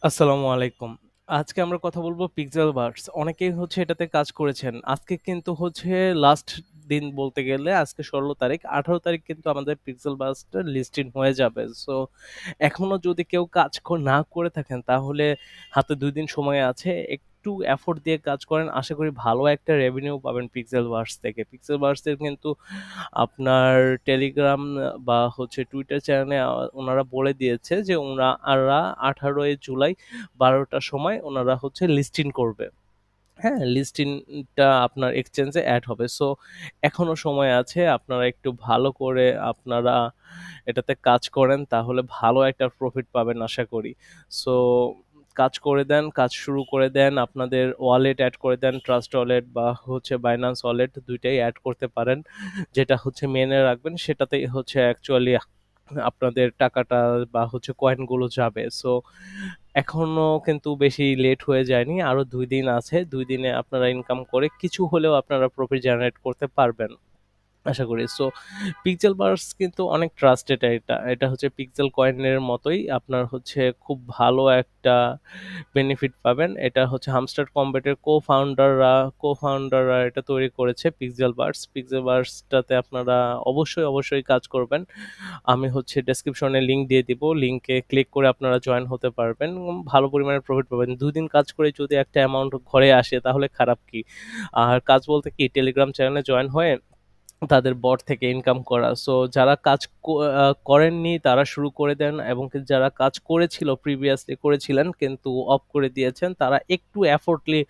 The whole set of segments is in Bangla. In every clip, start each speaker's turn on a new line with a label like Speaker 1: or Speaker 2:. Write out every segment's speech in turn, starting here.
Speaker 1: আসসালামু আলাইকুম। আজকে আমরা কথা বলব পিক্সেলভার্স। অনেকেই এটাতে কাজ করেছেন। আজকে কিন্তু লাস্ট দিন বলতে গেলে আজকে ১৬ তারিখ। ১৮ তারিখ কিন্তু আমাদের পিক্সেলভার্সটা লিস্টিং হয়ে যাবে। সো এখনো যদি কেউ কাজ না করে থাকেন তাহলে হাতে ২ দিন সময় আছে। একটু এফোর্ট দিয়ে কাজ করেন। আশা করি ভালো একটা রেভিনিউ পাবেন পিক্সেলভার্স থেকে। পিক্সেলভার্সের কিন্তু আপনার টেলিগ্রাম বা টুইটার চ্যানেলে উনারা বলে দিয়েছে যে উনারা ১৮ জুলাই ১২ টার সময় উনারা লিস্টিং করবে। হ্যাঁ? লিস্টিংটা আপনার এক্সচেঞ্জে এড হবে। সো এখনো সময় আছে। আপনারা একটু ভালো করে আপনারা এটাতে কাজ করেন তাহলে ভালো একটা প্রফিট পাবেন আশা করি। সো কাজ করে দেন, কাজ শুরু করে দেন। আপনাদের ওয়ালেট এড করে দেন। ট্রাস্ট ওয়ালেট বা বাইন্যান্স ওয়ালেট ২ টাই এড করতে পারেন। যেটা মেইনে রাখবেন সেটাতেই অ্যাকচুয়ালি আপনাদের টাকাটা বা কয়েনগুলো যাবে। সো এখনো কিন্তু বেশি লেট হয়ে যায়নি। আরো ২ দিন আছে। ২ দিনে আপনারা ইনকাম করে কিছু হলেও আপনারা প্রফিট জেনারেট করতে পারবেন। আশা করি। সো পিক্সেল বার্স কিন্তু অনেক ট্রাস্টেড এটা। এটা পিক্সেল কয়েনের মতোই আপনার খুব ভালো একটা বেনিফিট পাবেন। এটা হামস্টার কমব্যাটের কো-ফাউন্ডাররা এটা তৈরি করেছে পিক্সেল বার্স। পিক্সেল বার্সটাতে আপনারা অবশ্যই কাজ করবেন। আমি ডেসক্রিপশনে লিংক দিয়ে দিব। লিংকে ক্লিক করে আপনারা জয়েন হতে পারবেন। ভালো পরিমাণে প্রফিট পাবেন। ২ দিন কাজ করে যদি একটা অ্যামাউন্ট ঘরে আসে তাহলে খারাপ কি? আর কাজ বলতে কি টেলিগ্রাম চ্যানেলে জয়েন হয়ে তাদের বট থেকে ইনকাম করা। সো যারা কাজ করেননি তারা শুরু করে দেন এবং যারা কাজ করেছিল প্রিভিয়াসলি করেছিলেন কিন্তু অফ করে দিয়েছেন তারা একটু এফোর্টলি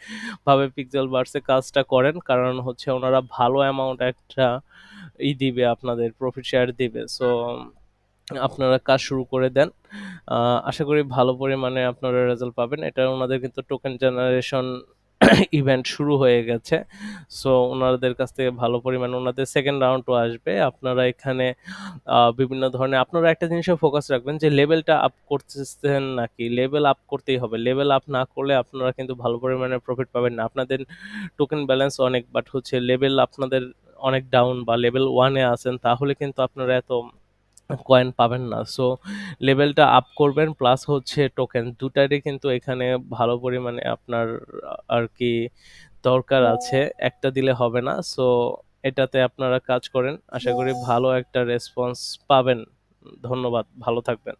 Speaker 1: ভাবে পিক্সেল বার্সে কাজটা করেন। কারণ ওনারা ভালো অ্যামাউন্ট একটা দিবে আপনাদের প্রফিট শেয়ার দিবে। সো আপনারা কাজ শুরু করে দেন। আশা করি ভালো পরিমাণে আপনারা রেজাল্ট পাবেন। এটা উনাদের কিন্তু টোকেন জেনারেশন ইভেন্ট শুরু হয়ে গেছে। সো উনাদের কাছ থেকে ভালো পরিমাণে উনাদের সেকেন্ড রাউন্ডও আসবে। আপনারা এখানে বিভিন্ন ধরনের আপনারা একটা জিনিসে ফোকাস রাখবেন যে লেভেলটা আপ করতেছেন নাকি? লেভেল আপ করতেই হবে। লেভেল আপ না করলে আপনারা কিন্তু ভালো পরিমাণে প্রফিট পাবেন না। আপনাদের টোকেন ব্যালেন্স অনেক বাট লেভেল আপনাদের অনেক ডাউন বা লেভেল 1 এ আছেন তাহলে কিন্তু আপনারা এত কয়েন পাবেন না। সো লেভেলটা আপ করবেন প্লাস টোকেন দুটারই কিন্তু এখানে ভালো পরিমাণে আপনার আরকি দরকার আছে। একটা দিলে হবে না। সো এটাতে আপনারা কাজ করেন। আশা করি ভালো একটা রেসপন্স পাবেন। ধন্যবাদ। ভালো থাকবেন।